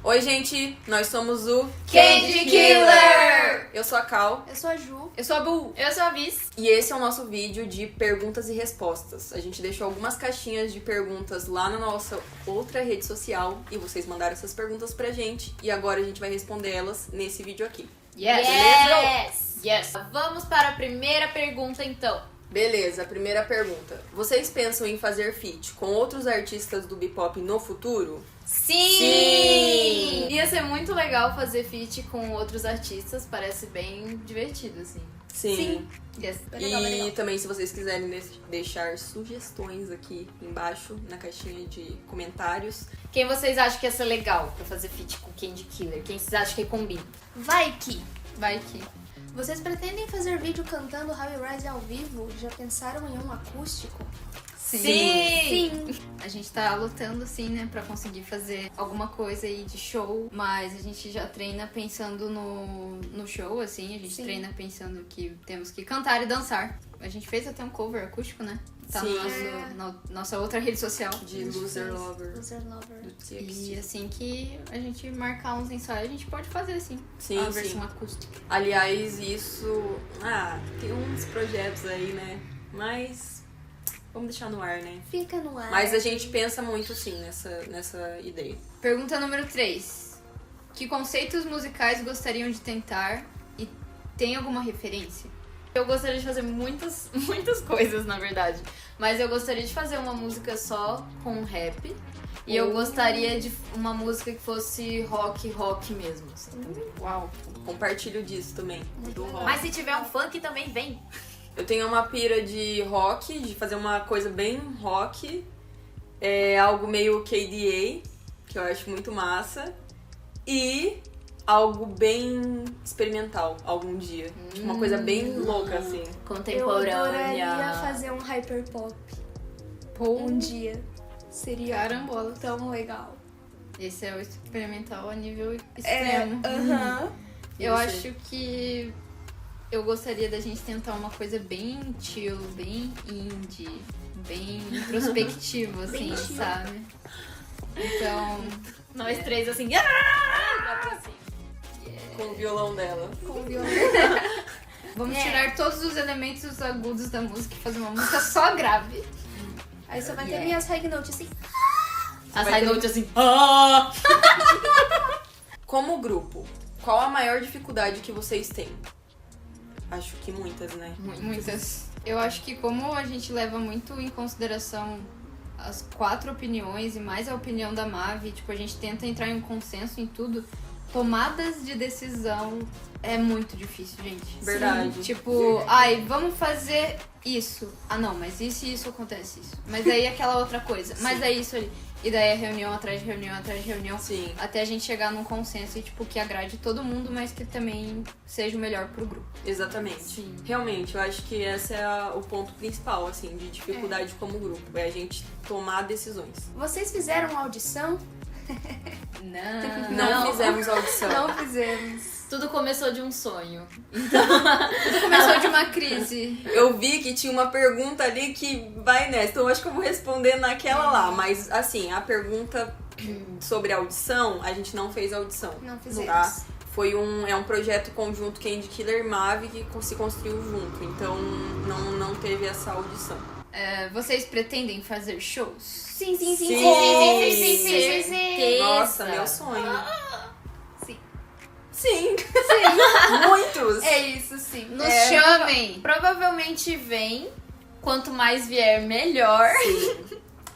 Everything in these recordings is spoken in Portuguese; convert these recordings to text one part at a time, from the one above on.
Oi, gente, nós somos o Candy Killer! Eu sou a Cal. Eu sou a Ju. Eu sou a Bu. Eu sou a Viz. E esse é o nosso vídeo de perguntas e respostas. A gente deixou algumas caixinhas de perguntas lá na nossa outra rede social e vocês mandaram essas perguntas pra gente e agora a gente vai responder elas nesse vídeo aqui. Yes! Vamos para a primeira pergunta, então. Beleza, a primeira pergunta. Vocês pensam em fazer feat com outros artistas do Bpop no futuro? Sim! Ia ser muito legal fazer feat com outros artistas, parece bem divertido, assim. Sim. Yes. E também, se vocês quiserem deixar sugestões aqui embaixo na caixinha de comentários. Quem vocês acham que ia ser legal pra fazer feat com Candy Killer? Quem vocês acham que combina? Vai que. Vocês pretendem fazer vídeo cantando High Rise ao vivo? Já pensaram em um acústico? Sim! A gente tá lutando, assim, né, pra conseguir fazer alguma coisa aí de show, mas a gente já treina pensando no show, assim, a gente treina pensando que temos que cantar e dançar. A gente fez até um cover acústico, né? Tá Sim. na nossa outra rede social. De Loser Lover. Loser Lover. Do TXT. E assim que a gente marcar uns ensaios, a gente pode fazer, assim, Sim, a sim. versão acústica. Aliás, isso... tem uns projetos aí, né? Mas vamos deixar no ar, né? Fica no ar. Mas a gente pensa muito, sim, nessa ideia. Pergunta número 3. Que conceitos musicais gostariam de tentar e tem alguma referência? Eu gostaria de fazer muitas coisas, na verdade. Mas eu gostaria de fazer uma música só com rap. E eu gostaria de uma música que fosse rock mesmo, assim, também. Uau! Compartilho disso também, do rock. Mas se tiver um funk também vem. Eu tenho uma pira de rock, de fazer uma coisa bem rock. Algo meio KDA, que eu acho muito massa. E algo bem experimental, algum dia. Tipo, uma coisa bem louca, assim. Eu Contemporânea. adoraria fazer um hyperpop um dia. Seria Carambola. tão legal. Esse é o experimental a nível extremo. Eu acho que eu gostaria da gente tentar uma coisa bem chill, bem indie, bem introspectivo, assim, sabe? Então, nós três assim, Com o violão dela. Com violão. vamos tirar todos os elementos agudos da música e fazer uma música só grave. Aí só vai ter minhas high notes assim. As Vai high ter- notes assim, Como grupo, qual a maior dificuldade que vocês têm? Acho que muitas, né? muitas. Eu acho que como a gente leva muito em consideração as 4 opiniões e mais a opinião da Mavi, tipo, a gente tenta entrar em um consenso em tudo, tomadas de decisão é muito difícil, gente. Verdade. Tipo, vamos fazer isso. Ah, não, mas isso e isso acontece isso. Mas aí aquela outra coisa. Mas é isso ali. E daí é reunião atrás de reunião atrás de reunião. Sim. Até a gente chegar num consenso e, tipo, que agrade todo mundo, mas que também seja o melhor pro grupo. Exatamente. Sim. Realmente, eu acho que esse é o ponto principal, assim, de dificuldade como grupo. É a gente tomar decisões. Vocês fizeram uma audição? Não fizemos audição. Não fizemos. Tudo começou de um sonho. Tudo começou de uma crise. Eu vi que tinha uma pergunta ali que vai nessa, então eu acho que eu vou responder naquela lá. Mas, assim, a pergunta sobre a audição, a gente não fez audição. Não fizemos. Tá? Foi um projeto conjunto Candy Killer e Mavi que se construiu junto, então não teve essa audição. Vocês pretendem fazer shows? Sim. Nossa, meu sonho. Sim. Sim. Muitos. É isso, sim. Nos chamem! Provavelmente vem. Quanto mais vier, melhor.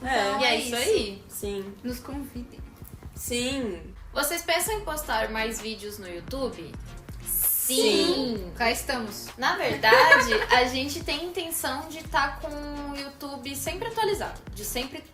É. E é isso aí. Sim. Nos convidem. Sim. Vocês pensam em postar mais vídeos no YouTube? Sim. Cá estamos. Na verdade, a gente tem intenção de estar com o YouTube sempre atualizado. De sempre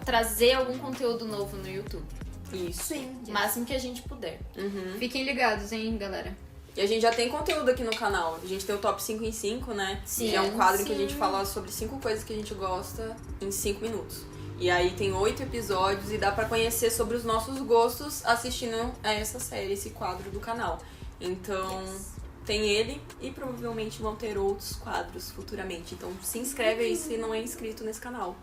trazer algum conteúdo novo no YouTube. Isso. Sim. O máximo que a gente puder. Uhum. Fiquem ligados, hein, galera? E a gente já tem conteúdo aqui no canal. A gente tem o Top 5 em 5, né? Sim. Que é um quadro em que a gente fala sobre 5 coisas que a gente gosta em 5 minutos. E aí tem 8 episódios e dá pra conhecer sobre os nossos gostos assistindo a essa série, esse quadro do canal. Então, tem ele e provavelmente vão ter outros quadros futuramente. Então se inscreve aí se não é inscrito nesse canal.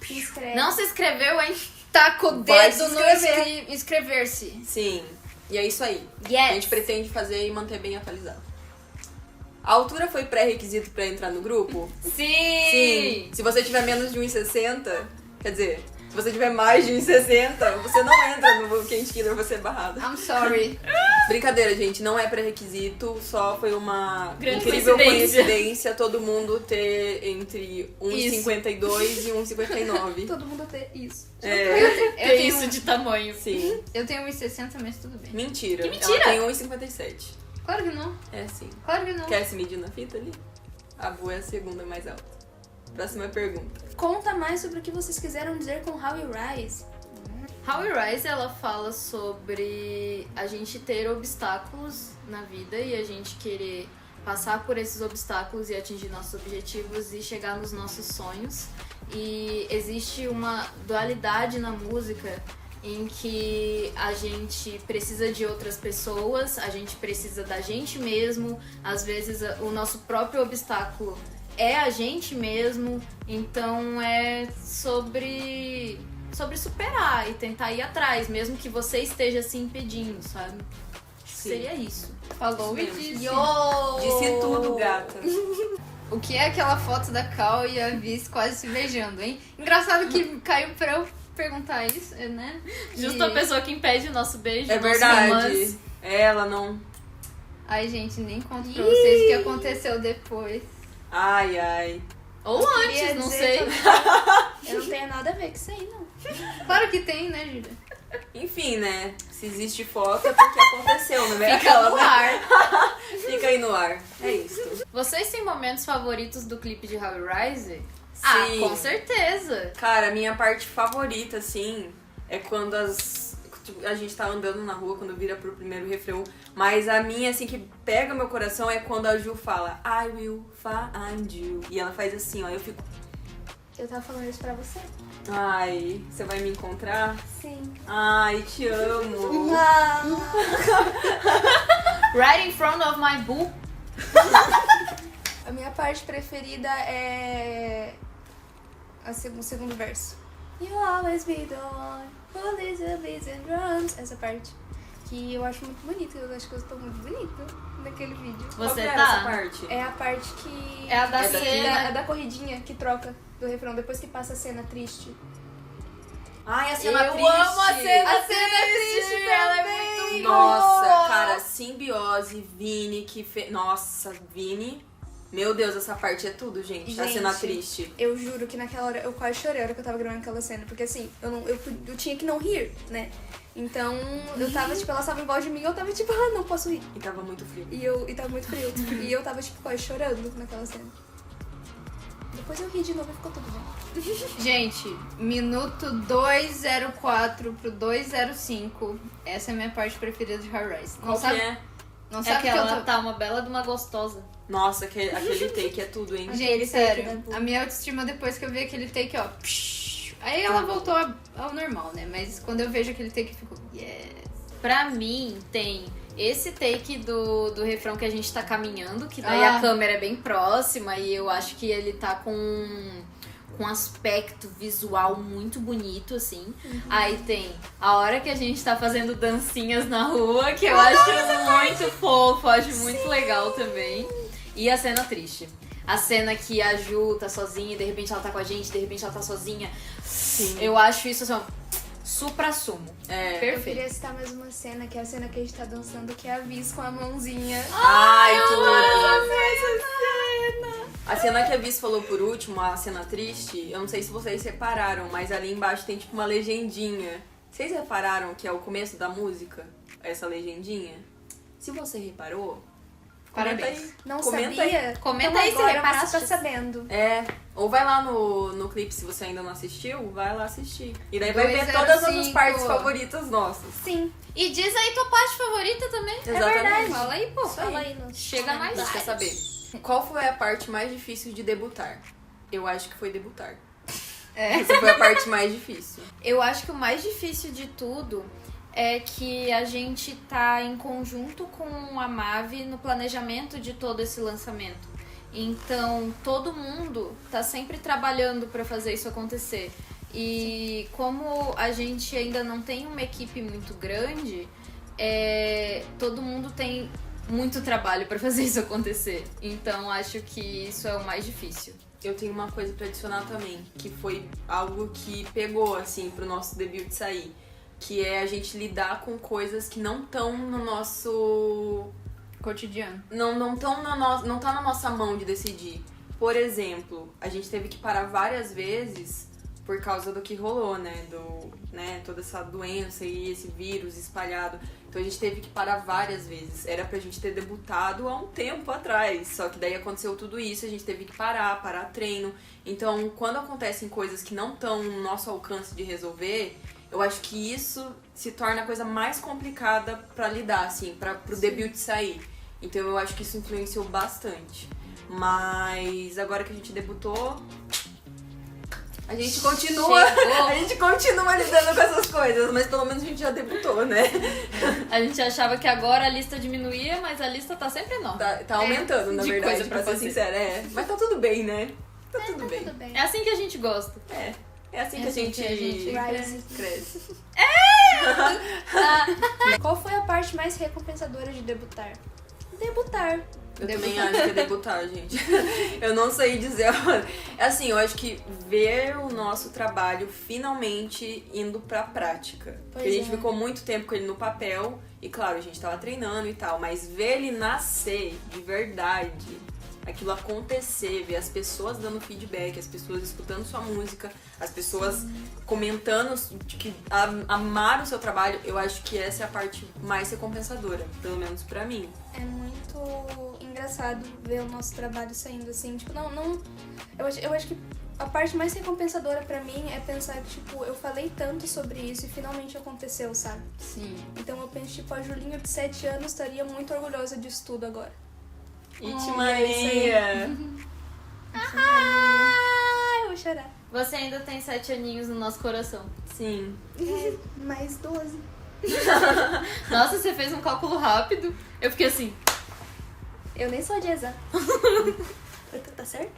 Se inscreve. Não se inscreveu, hein? taca o Vai se dedo no inscrever-se. Sim, e é isso aí. Yes. A gente pretende fazer e manter bem atualizado. A altura foi pré-requisito pra entrar no grupo? Sim! Se você tiver menos de 1,60, quer dizer, se você tiver mais de 1,60, você não entra no Quente Killer, você é barrado. I'm sorry. Brincadeira, gente, não é pré-requisito, só foi uma Grande incrível coincidência. coincidência todo mundo ter entre 1,52 e 1,59. Todo mundo tem isso. É, Eu tenho isso de tamanho. sim. Eu tenho 1,60, mas tudo bem. Mentira. Que mentira? Ela tem 1,57. Claro que não. É sim. Claro que não. Quer se medir na fita ali? A boa é a segunda mais alta. Próxima pergunta. Conta mais sobre o que vocês quiseram dizer com How You Rise. How We Rise, ela fala sobre a gente ter obstáculos na vida e a gente querer passar por esses obstáculos e atingir nossos objetivos e chegar nos nossos sonhos. E existe uma dualidade na música em que a gente precisa de outras pessoas, a gente precisa da gente mesmo, às vezes o nosso próprio obstáculo é a gente mesmo, então é sobre superar e tentar ir atrás, mesmo que você esteja se impedindo, sabe? Sim. Seria isso. Falou e Isso mesmo. disse. Disse tudo, gata. O que é aquela foto da Cal e a Viz quase se beijando, hein? Engraçado que caiu pra eu perguntar isso, né? Justo a pessoa que impede o nosso beijo. É nosso verdade. romance. Ela não... Ai, gente, nem conto pra vocês o que aconteceu depois. Ai, ai. Ou Queria antes, não dizer sei. também, eu não tenho nada a ver com isso aí, não. Claro que tem, né, Júlia? Enfim, né? Se existe foto é porque aconteceu, não é? Fica no ar. Fica aí no ar. É isso. Vocês têm momentos favoritos do clipe de How We Rise? Ah, Sim. com certeza. Cara, a minha parte favorita, assim, é quando a gente tá andando na rua, quando vira pro primeiro refrão. Mas a minha, assim, que pega meu coração é quando a Ju fala I will find you. E ela faz assim, ó, eu fico... Eu tava falando isso pra você. Ai, você vai me encontrar? Sim. Ai, te amo. Right in front of my boo. A minha parte preferida é o segundo verso. You always be the one who leads the beats and drums. Essa parte. Que eu acho muito bonita. Eu acho que eu estou muito bonita naquele vídeo. Qual Você que era tá? essa parte? É a parte que... É a da que- cena. É da corridinha que troca do refrão. Depois que passa a cena triste. Ai, a Eu cena triste. amo a cena A cena triste ela é também. muito Nossa, boa. cara, simbiose, Vini que fez... Nossa, Vini... Meu Deus, essa parte é tudo, gente. A Gente, cena triste. Eu juro que naquela hora eu quase chorei a hora que eu tava gravando aquela cena. Porque assim, eu tinha que não rir, né? Então eu tava, tipo, ela estava em voz de mim e eu tava tipo, não posso rir. E tava muito frio. E tava muito frio. E eu tava, tipo, quase chorando naquela cena. Depois eu ri de novo e ficou tudo bem. Gente, minuto 2:04 pro 2:05. Essa é a minha parte preferida de How We Rise. Não Qual que sabe, é? não É sabe que que eu ela tô... tá uma bela de uma gostosa. Nossa, aquele take é tudo, hein? Gente, Aquele sério, take, né? a minha autoestima depois que eu vi aquele take, ó. psh, aí ela voltou ao normal, né? Mas quando eu vejo aquele take, eu fico, yes. Pra mim, tem esse take do refrão que a gente tá caminhando, que daí a câmera é bem próxima e eu acho que ele tá com um aspecto visual muito bonito, assim. Aí tem a hora que a gente tá fazendo dancinhas na rua, que eu acho muito fofo, acho muito legal também. E a cena triste. A cena que a Ju tá sozinha e de repente ela tá com a gente, de repente ela tá sozinha. Sim. Eu acho isso assim, ó, supra-sumo. É. Eu Perfeito. queria citar mais uma cena, que é a cena que a gente tá dançando, que é a Viz com a mãozinha. Ai, tudo. A cena que a Viz falou por último, a cena triste, eu não sei se vocês repararam, mas ali embaixo tem tipo uma legendinha. Vocês repararam que é o começo da música? Essa legendinha? Se você reparou, comenta Parabéns. aí. Não Comenta sabia? Comenta então aí se agora reparaste. você tá sabendo. É, ou vai lá no clipe se você ainda não assistiu, vai lá assistir. E daí vai ver 205. todas as partes favoritas nossas. Sim, E diz aí tua parte favorita também. Exatamente. Fala aí, pô. fala aí. Não. Chega A mais. gente quer saber. Qual foi a parte mais difícil de debutar? Eu acho que foi debutar. Essa foi a parte mais difícil. Eu acho que o mais difícil de tudo é que a gente tá em conjunto com a Mavi no planejamento de todo esse lançamento. Então, todo mundo tá sempre trabalhando pra fazer isso acontecer. E como a gente ainda não tem uma equipe muito grande, todo mundo tem muito trabalho pra fazer isso acontecer. Então acho que isso é o mais difícil. Eu tenho uma coisa pra adicionar também, que foi algo que pegou, assim, pro nosso debut sair. Que é a gente lidar com coisas que não estão no nosso... Cotidiano. Não tá na nossa mão de decidir. Por exemplo, a gente teve que parar várias vezes por causa do que rolou, né? Toda essa doença e esse vírus espalhado. Então a gente teve que parar várias vezes. Era pra gente ter debutado há um tempo atrás. Só que daí aconteceu tudo isso, a gente teve que parar treino. Então, quando acontecem coisas que não estão no nosso alcance de resolver, eu acho que isso se torna a coisa mais complicada pra lidar, assim, pro debut sair. Então eu acho que isso influenciou bastante. Mas agora que a gente debutou, a gente continua lidando com essas coisas, mas pelo menos a gente já debutou, né? A gente achava que agora a lista diminuía, mas a lista tá sempre enorme. Tá aumentando, na de verdade, coisa pra ser fazer. sincera. Mas tá tudo bem, né? Tá tudo bem. Tudo bem. É assim que a gente gosta. É assim que a gente cresce. Qual foi a parte mais recompensadora de debutar? Debutar. Eu também acho que é debutar, gente. Eu não sei dizer. Assim, eu acho que ver o nosso trabalho finalmente indo pra prática. Porque a gente ficou muito tempo com ele no papel e, claro, a gente tava treinando e tal, mas ver ele nascer de verdade, aquilo acontecer, ver as pessoas dando feedback, as pessoas escutando sua música, as pessoas comentando que amaram o seu trabalho, eu acho que essa é a parte mais recompensadora, pelo menos pra mim. É muito engraçado ver o nosso trabalho saindo assim, tipo, eu acho que a parte mais recompensadora pra mim é pensar que, tipo, eu falei tanto sobre isso e finalmente aconteceu, sabe? Sim. Então eu penso, tipo, a Julinha de 7 anos estaria muito orgulhosa disso tudo agora. It Maria! Eu vou chorar. Você ainda tem 7 aninhos no nosso coração. Sim. Mais 12. Nossa, você fez um cálculo rápido. Eu fiquei assim, Eu nem sou de exato. Tá certo?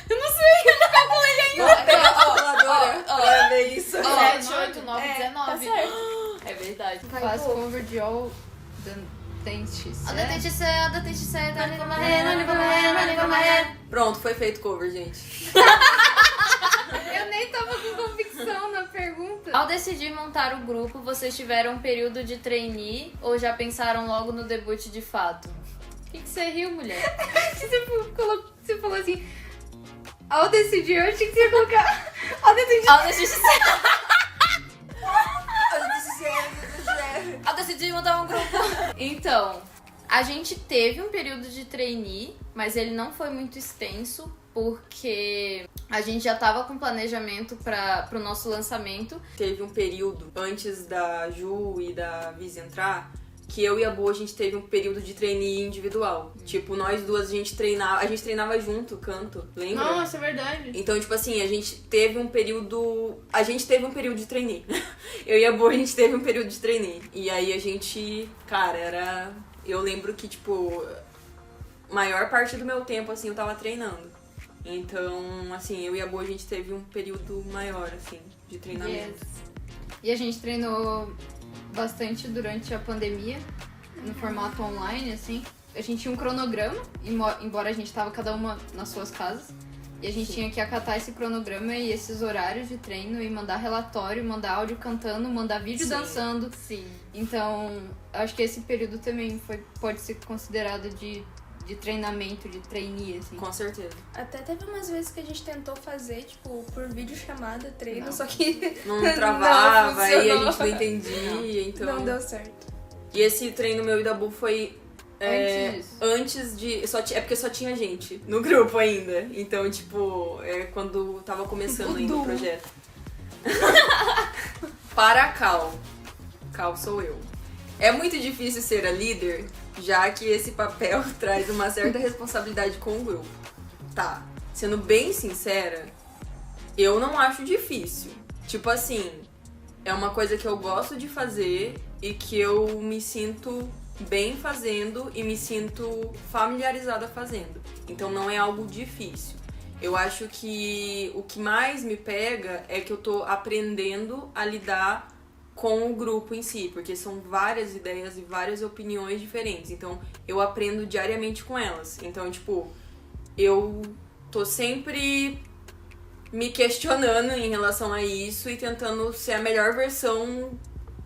eu não sei, eu não calculei ainda. Pega a calculadora pra ver isso. 7, 8, 9, Tá 19. certo. É verdade. Vai, Faz pô. cover de all the dentes. Pronto, foi feito cover, gente. Eu nem tava com convicção na pergunta. Ao decidir montar o grupo, vocês tiveram um período de trainee ou já pensaram logo no debut de fato? O que você riu, mulher? Você falou assim, ao decidir, eu achei que você ia colocar... Ao decidir... Ao decidir montar um grupo. Então, a gente teve um período de trainee, mas ele não foi muito extenso, porque a gente já tava com planejamento pro nosso lançamento. Teve um período antes da Ju e da Viz entrar, que eu e a Boa, a gente teve um período de trainee individual. Tipo, nós duas, a gente treinava junto, canto, lembra? Nossa, é verdade. Então, tipo assim, a gente teve um período de trainee. Eu e a Boa, a gente teve um período de trainee. E aí a gente, cara, eu lembro que, tipo, maior parte do meu tempo, assim, eu tava treinando. Então, assim, eu e a Boa, a gente teve um período maior, assim, de treinamento. E a gente treinou bastante durante a pandemia, no formato online, assim. A gente tinha um cronograma, embora a gente tava cada uma nas suas casas. E a gente tinha que acatar esse cronograma e esses horários de treino e mandar relatório, mandar áudio cantando, mandar vídeo dançando. Sim. Então, acho que esse período também pode ser considerado de treinamento, de trainee, assim. Com certeza. Até teve umas vezes que a gente tentou fazer, tipo, por videochamada, treino, só que Não travava, não aí a funcionou. gente não entendia, então... Não deu certo. E esse treino meu e da Bu foi Antes disso. antes de... é porque só tinha gente no grupo ainda. Então, tipo, quando tava começando ainda o projeto. Para a Cal. Cal sou eu. É muito difícil ser a líder, já que esse papel traz uma certa responsabilidade com o grupo. Tá, sendo bem sincera, eu não acho difícil. Tipo assim, é uma coisa que eu gosto de fazer e que eu me sinto bem fazendo e me sinto familiarizada fazendo. Então não é algo difícil. Eu acho que o que mais me pega é que eu tô aprendendo a lidar com o grupo em si, porque são várias ideias e várias opiniões diferentes. Então, eu aprendo diariamente com elas. Então, tipo, eu tô sempre me questionando em relação a isso e tentando ser a melhor versão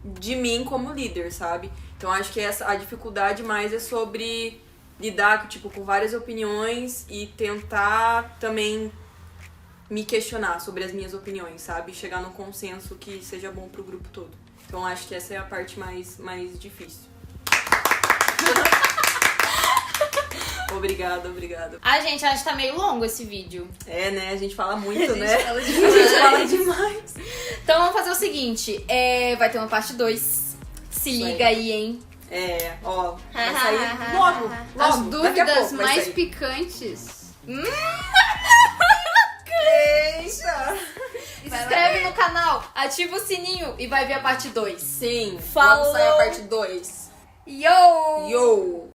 de mim como líder, sabe? Então, acho que a dificuldade mais é sobre lidar, tipo, com várias opiniões e tentar também me questionar sobre as minhas opiniões, sabe? Chegar num consenso que seja bom pro grupo todo. Então acho que essa é a parte mais difícil. Obrigada. Ah, gente, acho que tá meio longo esse vídeo. É, né? A gente fala muito, né? Fala A gente fala demais. Então vamos fazer o seguinte, vai ter uma parte 2. Se Isso liga aí, hein? Ó, vai sair logo. As daqui a dúvidas pouco vai mais sair. picantes. Eita! Se inscreve no canal, ativa o sininho e vai ver a parte 2. Sim, Falou! logo sai a parte 2. Yo! Yo!